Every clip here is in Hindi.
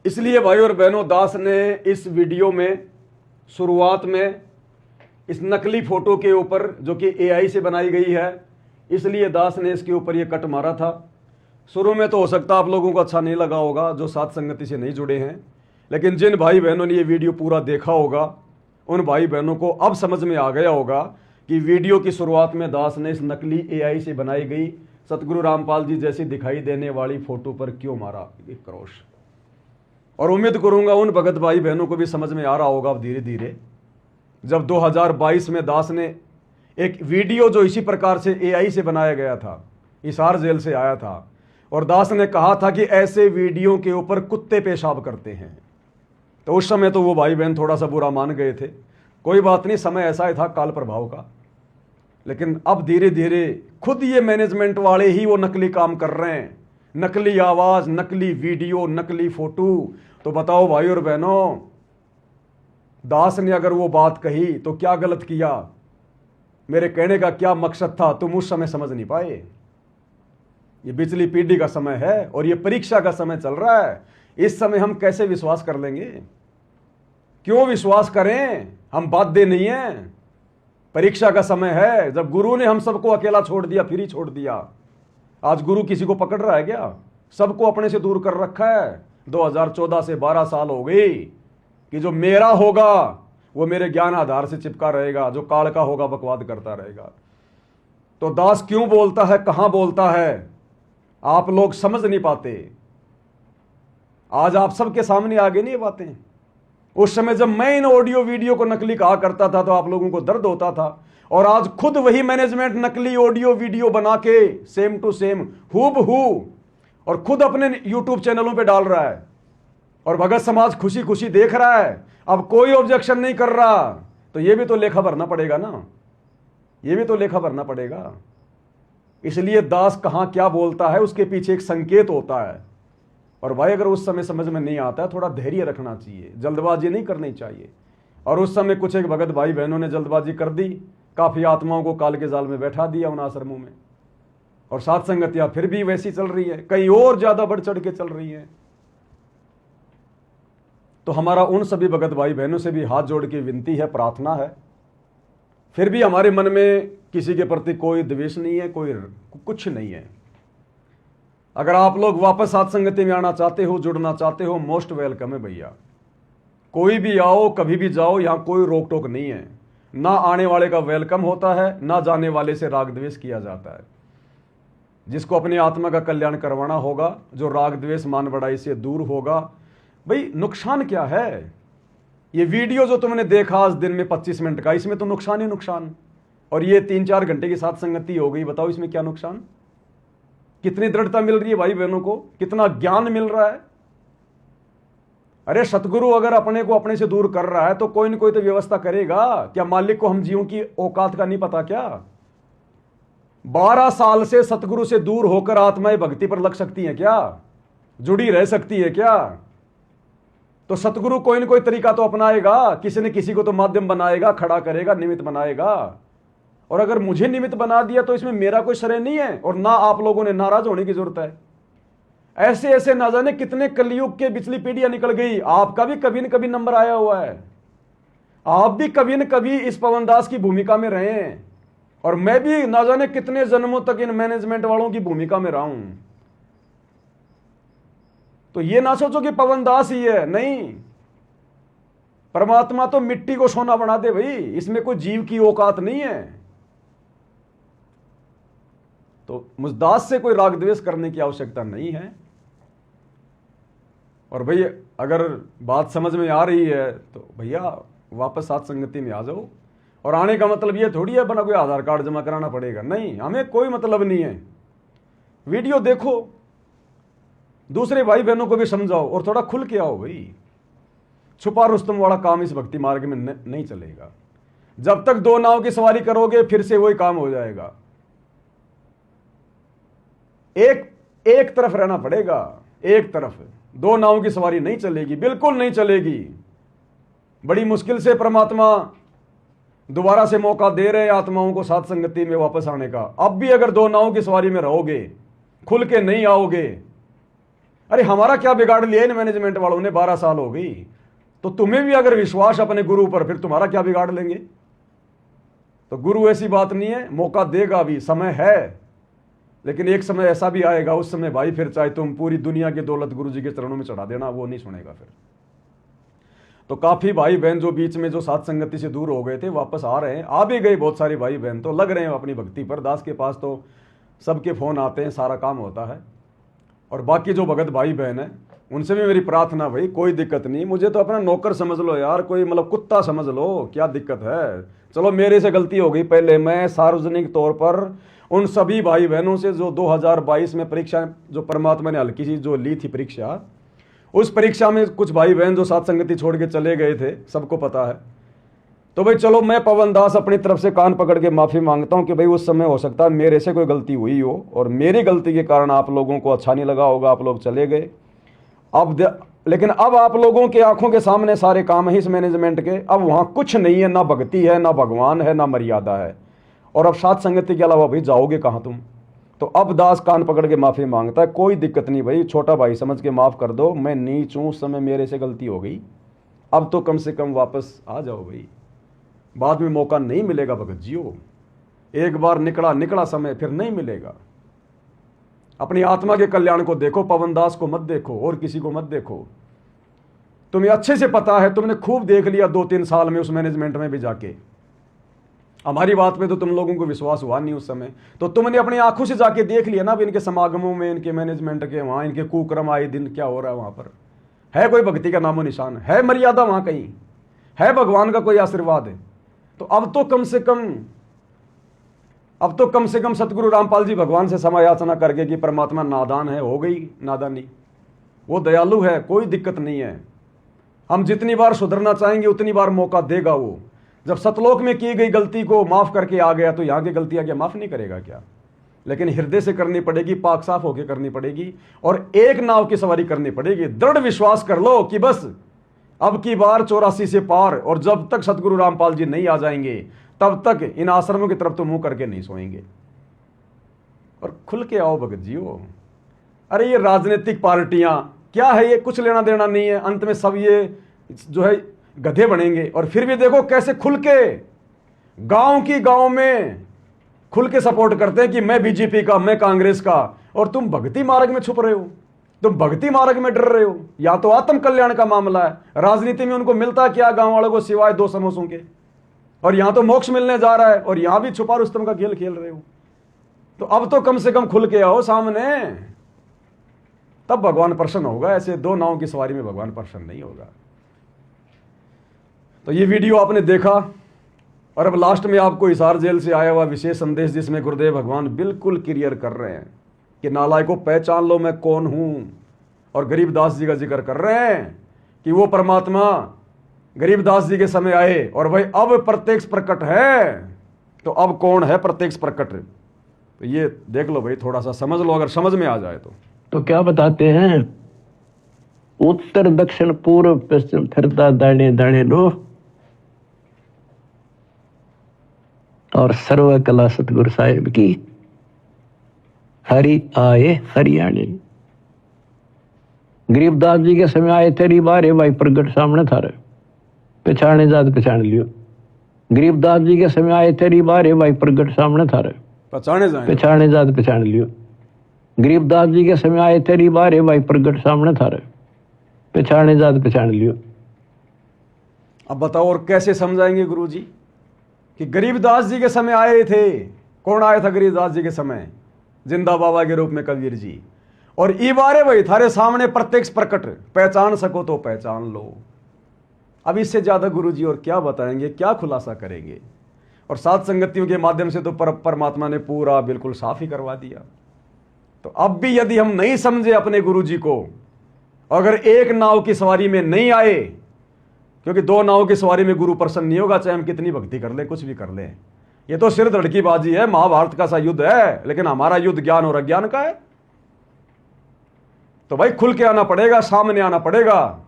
इसलिए भाई और बहनों, दास ने इस वीडियो में शुरुआत में इस नकली फोटो के ऊपर, जो कि एआई से बनाई गई है, इसलिए दास ने इसके ऊपर ये कट मारा था। शुरू में तो हो सकता आप लोगों को अच्छा नहीं लगा होगा जो साथ संगति से नहीं जुड़े हैं, लेकिन जिन भाई बहनों ने ये वीडियो पूरा देखा होगा उन भाई बहनों को अब समझ में आ गया होगा कि वीडियो की शुरुआत में दास ने इस नकली एआई से बनाई गई सतगुरु रामपाल जी जैसी दिखाई देने वाली फोटो पर क्यों मारा एक क्रोश। और उम्मीद करूंगा उन भगत भाई बहनों को भी समझ में आ रहा होगा अब धीरे धीरे, जब 2022 में दास ने एक वीडियो जो इसी प्रकार से एआई से बनाया गया था, हिसार जेल से आया था, और दास ने कहा था कि ऐसे वीडियो के ऊपर कुत्ते पेशाब करते हैं, तो उस समय तो वो भाई बहन थोड़ा सा बुरा मान गए थे। कोई बात नहीं, समय ऐसा ही था काल प्रभाव का। लेकिन अब धीरे धीरे खुद ये मैनेजमेंट वाले ही वो नकली काम कर रहे हैं, नकली आवाज, नकली वीडियो, नकली फोटो। तो बताओ भाई और बहनों, दास ने अगर वो बात कही तो क्या गलत किया? मेरे कहने का क्या मकसद था तुम उस समय समझ नहीं पाए? ये बिचली पीढ़ी का समय है और ये परीक्षा का समय चल रहा है। इस समय हम कैसे विश्वास कर लेंगे? क्यों विश्वास करें? हम बाध्य नहीं हैं। परीक्षा का समय है। जब गुरु ने हम सबको अकेला छोड़ दिया, फिर ही छोड़ दिया। आज गुरु किसी को पकड़ रहा है क्या? सबको अपने से दूर कर रखा है। 2014 से 12 साल हो गई कि जो मेरा होगा वो मेरे ज्ञान आधार से चिपका रहेगा, जो काल का होगा बकवाद करता रहेगा। तो दास क्यों बोलता है, कहां बोलता है, आप लोग समझ नहीं पाते। आज आप सबके सामने आगे नहीं बातें। उस समय जब मैं इन ऑडियो वीडियो को नकली कहा करता था तो आप लोगों को दर्द होता था, और आज खुद वही मैनेजमेंट नकली ऑडियो वीडियो बना के सेम टू सेम हूबहू और खुद अपने यूट्यूब चैनलों पे डाल रहा है, और भगत समाज खुशी खुशी देख रहा है। अब कोई ऑब्जेक्शन नहीं कर रहा, तो ये भी तो लेखा भरना पड़ेगा ना, ये भी तो लेखा भरना पड़ेगा। इसलिए दास कहां क्या बोलता है उसके पीछे एक संकेत होता है। और भाई अगर उस समय समझ में नहीं आता है, थोड़ा धैर्य रखना चाहिए, जल्दबाजी नहीं करनी चाहिए। और उस समय कुछ एक भगत भाई बहनों ने जल्दबाजी कर दी, काफी आत्माओं को काल के जाल में बैठा दिया उन आश्रमों में, और साथ संगतियां फिर भी वैसी चल रही है, कहीं और ज्यादा बढ़ चढ़ के चल रही है। तो हमारा उन सभी भगत भाई बहनों से भी हाथ जोड़ के विनती है, प्रार्थना है, फिर भी हमारे मन में किसी के प्रति कोई द्वेष नहीं है, कोई कुछ नहीं है। अगर आप लोग वापस साथ संगति में आना चाहते हो, जुड़ना चाहते हो, मोस्ट वेलकम है भैया। कोई भी आओ, कभी भी जाओ, यहां कोई रोक टोक नहीं है। ना आने वाले का वेलकम होता है, ना जाने वाले से राग द्वेष किया जाता है। जिसको अपनी आत्मा का कल्याण करवाना होगा, जो राग द्वेष मान बढ़ाई से दूर होगा, भाई नुकसान क्या है? ये वीडियो जो तुमने देखा आज दिन में 25 मिनट का, इसमें तो नुकसान ही नुकसान। और ये 3-4 घंटे की साथ संगति हो गई, बताओ इसमें क्या नुकसान? कितनी दृढ़ता मिल रही है भाई बहनों को, कितना ज्ञान मिल रहा है। अरे सतगुरु अगर अपने को अपने से दूर कर रहा है तो कोई न कोई तो व्यवस्था करेगा। क्या मालिक को हम जीवों की औकात का नहीं पता क्या? 12 साल से सतगुरु से दूर होकर आत्माएं भक्ति पर लग सकती हैं क्या? जुड़ी रह सकती है क्या? तो सतगुरु कोई न कोई तरीका तो अपनाएगा, किसी न किसी को तो माध्यम बनाएगा, खड़ा करेगा, निमित्त बनाएगा। और अगर मुझे निमित्त बना दिया तो इसमें मेरा कोई श्रेय नहीं है, और ना आप लोगों ने नाराज होने की जरूरत है। ऐसे ऐसे ना जाने कितने कलयुग के बिचली पीढ़ियां निकल गई, आपका भी कभी न कभी नंबर आया हुआ है। आप भी कभी न कभी इस पवनदास की भूमिका में रहे हैं, और मैं भी ना जाने कितने जन्मों तक इन मैनेजमेंट वालों की भूमिका में रहा हूं। तो ये ना सोचो कि पवनदास ही है, नहीं। परमात्मा तो मिट्टी को सोना बना दे भाई, इसमें कोई जीव की औकात नहीं है। तो मुझ दास से कोई राग द्वेष करने की आवश्यकता नहीं है। और भाई अगर बात समझ में आ रही है तो भैया वापस साथ संगति में आ जाओ। और आने का मतलब ये थोड़ी है बना कोई आधार कार्ड जमा कराना पड़ेगा, नहीं, हमें कोई मतलब नहीं है। वीडियो देखो, दूसरे भाई बहनों को भी समझाओ और थोड़ा खुल के आओ भाई। छुपा रुस्तम वाला काम इस भक्ति मार्ग में नहीं चलेगा। जब तक 2 नाव की सवारी करोगे फिर से वही काम हो जाएगा। एक तरफ रहना पड़ेगा, एक तरफ। 2 नाव की सवारी नहीं चलेगी, बिल्कुल नहीं चलेगी। बड़ी मुश्किल से परमात्मा दोबारा से मौका दे रहे आत्माओं को साथ संगति में वापस आने का। अब भी अगर 2 नाव की सवारी में रहोगे, खुल के नहीं आओगे, अरे हमारा क्या बिगाड़ लिया इन मैनेजमेंट वालों ने, 12 साल हो गई। तो तुम्हें भी अगर विश्वास अपने गुरु पर, फिर तुम्हारा क्या बिगाड़ लेंगे। तो गुरु ऐसी बात नहीं है, मौका देगा भी, समय है, लेकिन एक समय ऐसा भी आएगा, उस समय भाई फिर चाहे तुम पूरी दुनिया की दौलत गुरु जी के चरणों में चढ़ा देना, वो नहीं सुनेगा फिर। तो काफी भाई बहन जो बीच में जो साथ संगति से दूर हो गए थे वापस आ रहे हैं, आ भी गए बहुत सारे भाई बहन, तो लग रहे हैं अपनी भक्ति पर। दास के पास तो सबके फोन आते हैं, सारा काम होता है। और बाकी जो भगत भाई बहन है उनसे भी मेरी प्रार्थना, भाई कोई दिक्कत नहीं, मुझे तो अपना नौकर समझ लो यार, कोई मतलब कुत्ता समझ लो, क्या दिक्कत है। चलो मेरे से गलती हो गई पहले, मैं सार्वजनिक तौर पर उन सभी भाई बहनों से जो 2022 में परीक्षा जो परमात्मा ने हल्की सी जो ली थी परीक्षा, उस परीक्षा में कुछ भाई बहन जो साथ संगति छोड़ के चले गए थे, सबको पता है। तो भाई चलो मैं पवन दास अपनी तरफ से कान पकड़ के माफी मांगता हूं कि भाई उस समय हो सकता है मेरे से कोई गलती हुई हो और मेरी गलती के कारण आप लोगों को अच्छा नहीं लगा होगा, आप लोग चले गए। लेकिन अब आप लोगों के आंखों के सामने सारे काम है इस मैनेजमेंट के, अब वहां कुछ नहीं है, ना भक्ति है, ना भगवान है, ना मर्यादा है। और अब साथ संगति के अलावा भाई जाओगे कहां तुम। तो अब दास कान पकड़ के माफी मांगता है, कोई दिक्कत नहीं भाई, छोटा भाई समझ के माफ कर दो, मैं नीच हूं, उस समय मेरे से गलती हो गई, अब तो कम से कम वापस आ जाओ भाई, बाद में मौका नहीं मिलेगा भगत जियो। एक बार निकला समय फिर नहीं मिलेगा। अपनी आत्मा के कल्याण को देखो, पवन दास को मत देखो और किसी को मत देखो। तुम्हें अच्छे से पता है, तुमने खूब देख लिया 2-3 साल में उस मैनेजमेंट में भी जाके। हमारी बात पे तो तुम लोगों को विश्वास हुआ नहीं उस समय, तो तुमने अपनी आंखों से जाके देख लिया ना अब इनके समागमों में, इनके मैनेजमेंट के वहां इनके कुक्रम आए दिन क्या हो रहा है वहां पर। है कोई भक्ति का नामो निशान, है मर्यादा वहां कहीं, है भगवान का कोई आशीर्वाद है। तो अब तो कम से कम सतगुरु रामपाल जी भगवान से क्षमा याचना करके कि परमात्मा नादान है, हो गई नादानी, वो दयालु है, कोई दिक्कत नहीं है। हम जितनी बार सुधरना चाहेंगे उतनी बार मौका देगा वो। जब सतलोक में की गई गलती को माफ करके आ गया तो यहाँ की गलतियां क्या माफ नहीं करेगा क्या। लेकिन हृदय से करनी पड़ेगी, पाक साफ होकर करनी पड़ेगी और एक नाव की सवारी करनी पड़ेगी। दृढ़ विश्वास कर लो कि बस अब की बार 84 से पार, और जब तक सतगुरु रामपाल जी नहीं आ जाएंगे तब तक इन आश्रमों की तरफ तो मुंह करके नहीं सोएंगे। और खुल के आओ भगत जियो। अरे ये राजनीतिक पार्टियां क्या है, ये कुछ लेना देना नहीं है, अंत में सब ये जो है गधे बनेंगे। और फिर भी देखो कैसे खुल के गांव में खुल के सपोर्ट करते हैं कि मैं बीजेपी का, मैं कांग्रेस का, और तुम भक्ति मार्ग में छुप रहे हो, तुम भक्ति मार्ग में डर रहे हो। या तो आत्म कल्याण का मामला है, राजनीति में उनको मिलता क्या गांव वालों को सिवाय 2 समोसों के, और यहां तो मोक्ष मिलने जा रहा है और यहां भी छुपा रुस्तम का खेल खेल रहे हो। तो अब तो कम से कम खुल के आओ सामने, तब भगवान प्रसन्न होगा। ऐसे 2 नाव की सवारी में भगवान प्रसन्न नहीं होगा। तो ये वीडियो आपने देखा, और अब लास्ट में आपको हिसार जेल से आया हुआ विशेष संदेश जिसमें गुरुदेव भगवान बिल्कुल क्लियर कर रहे हैं कि नालायक को पहचान लो मैं कौन हूं। और गरीबदास जी का जिक्र कर रहे हैं कि वो परमात्मा गरीबदास जी के समय आए और भाई अब प्रत्यक्ष प्रकट है। तो अब कौन है प्रत्यक्ष प्रकट, तो ये देख लो भाई, थोड़ा सा समझ लो, अगर समझ में आ जाए तो क्या बताते हैं, उत्तर दक्षिण पूर्व पश्चिम फिरता दाने दाने लो, और सर्व कला सतगुरु साहिब की, हरि आए हरियाणे। गरीबदास जी के समय आए तेरी बारे भाई प्रगट सामने थारे, पहचाने जात पहचान लियो। गरीबदास जी के समय आए तेरी बारे भाई प्रगट सामने थारे, पहचाने जात पहचान लियो। गरीबदास जी के समय आए तेरी बारे भाई प्रगट सामने थारे, पहचाने जात पहचान लियो। अब बताओ और कैसे समझाएंगे गुरु जी कि गरीबदास जी के समय आए थे। कौन आया था गरीबदास जी के समय? जिंदा बाबा के रूप में कबीर जी। और ई बारे भाई थारे सामने प्रत्यक्ष प्रकट, पहचान सको तो पहचान लो। अब इससे ज्यादा गुरु जी और क्या बताएंगे, क्या खुलासा करेंगे। और सात संगतियों के माध्यम से तो परमात्मा ने पूरा बिल्कुल साफ ही करवा दिया। तो अब भी यदि हम नहीं समझे अपने गुरु जी को, अगर एक नाव की सवारी में नहीं आए, क्योंकि 2 नाव की सवारी में गुरु प्रसन्न नहीं होगा, चाहे हम कितनी भक्ति कर ले, कुछ भी कर ले। ये तो सिर धड़की बाजी है, महाभारत का सा युद्ध है, लेकिन हमारा युद्ध ज्ञान और अज्ञान का है। तो भाई खुल के आना पड़ेगा, सामने आना पड़ेगा।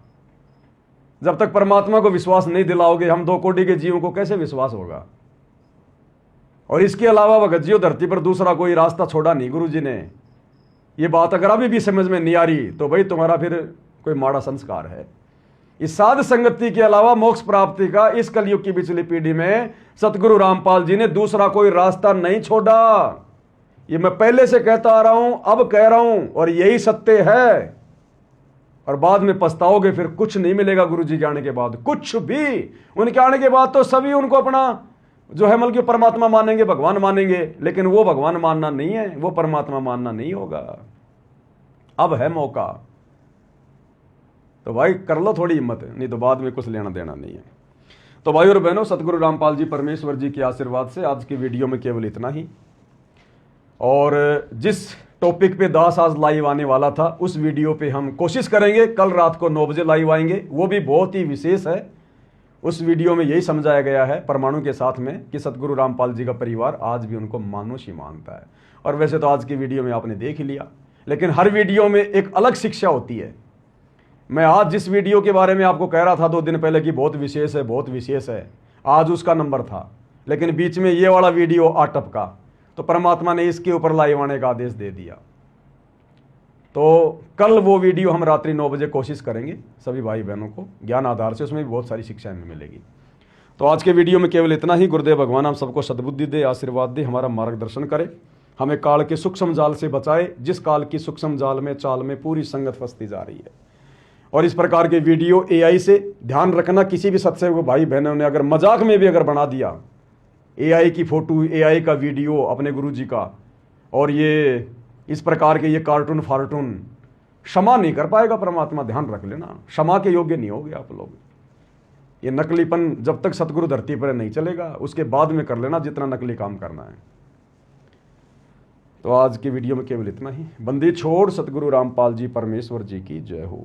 जब तक परमात्मा को विश्वास नहीं दिलाओगे, हम 2 कोटि के जीवों को कैसे विश्वास होगा। और इसके अलावा भगत जी धरती पर दूसरा कोई रास्ता छोड़ा नहीं गुरु जी ने। ये बात अगर अभी भी समझ में नहीं आ रही तो भाई तुम्हारा फिर कोई माड़ा संस्कार है। इस साध संगति के अलावा मोक्ष प्राप्ति का इस कलयुग की पिछली पीढ़ी में सतगुरु रामपाल जी ने दूसरा कोई रास्ता नहीं छोड़ा। ये मैं पहले से कहता आ रहा हूं, अब कह रहा हूं, और यही सत्य है। और बाद में पछताओगे, फिर कुछ नहीं मिलेगा गुरु जी के आने के बाद, कुछ भी। उनके आने के बाद तो सभी उनको अपना जो है मतलब परमात्मा मानेंगे, भगवान मानेंगे, लेकिन वो भगवान मानना नहीं है, वो परमात्मा मानना नहीं होगा। अब है मौका, तो भाई कर लो थोड़ी हिम्मत, नहीं तो बाद में कुछ लेना देना नहीं है। तो भाई और बहनों, सतगुरु रामपाल जी परमेश्वर जी के आशीर्वाद से आज की वीडियो में केवल इतना ही। और जिस टॉपिक पे दास आज लाइव आने वाला था, उस वीडियो पे हम कोशिश करेंगे कल रात को 9 बजे लाइव आएंगे। वो भी बहुत ही विशेष है। उस वीडियो में यही समझाया गया है परमाणु के साथ में कि सतगुरु रामपाल जी का परिवार आज भी उनको मानुष ही मानता है। और वैसे तो आज की वीडियो में आपने देख ही लिया, लेकिन हर वीडियो में एक अलग शिक्षा होती है। मैं आज जिस वीडियो के बारे में आपको कह रहा था 2 दिन पहले कि बहुत विशेष है, बहुत विशेष है, आज उसका नंबर था, लेकिन बीच में ये वाला वीडियो आ टपका, तो परमात्मा ने इसके ऊपर लाइव आने का आदेश दे दिया। तो कल वो वीडियो हम रात्रि 9 बजे कोशिश करेंगे सभी भाई बहनों को ज्ञान आधार से, उसमें भी बहुत सारी शिक्षाएं मिलेगी। तो आज के वीडियो में केवल इतना ही। गुरुदेव भगवान हम सबको सद्बुद्धि दे, आशीर्वाद दे, हमारा मार्गदर्शन करे, हमें काल के सूक्ष्म जाल से बचाए, जिस काल की सूक्ष्म जाल में चाल में पूरी संगत फंसती जा रही है। और इस प्रकार के वीडियो एआई से ध्यान रखना, किसी भी सत्संग को भाई बहनों ने अगर मजाक में भी अगर बना दिया, एआई की फोटो, एआई का वीडियो अपने गुरुजी का, और ये इस प्रकार के ये कार्टून फार्टून, क्षमा नहीं कर पाएगा परमात्मा, ध्यान रख लेना। क्षमा के योग्य नहीं होगे आप लोग। ये नकलीपन जब तक सतगुरु धरती पर नहीं चलेगा, उसके बाद में कर लेना जितना नकली काम करना है। तो आज की वीडियो में केवल इतना ही। बंदी छोड़ सतगुरु रामपाल जी परमेश्वर जी की जय हो।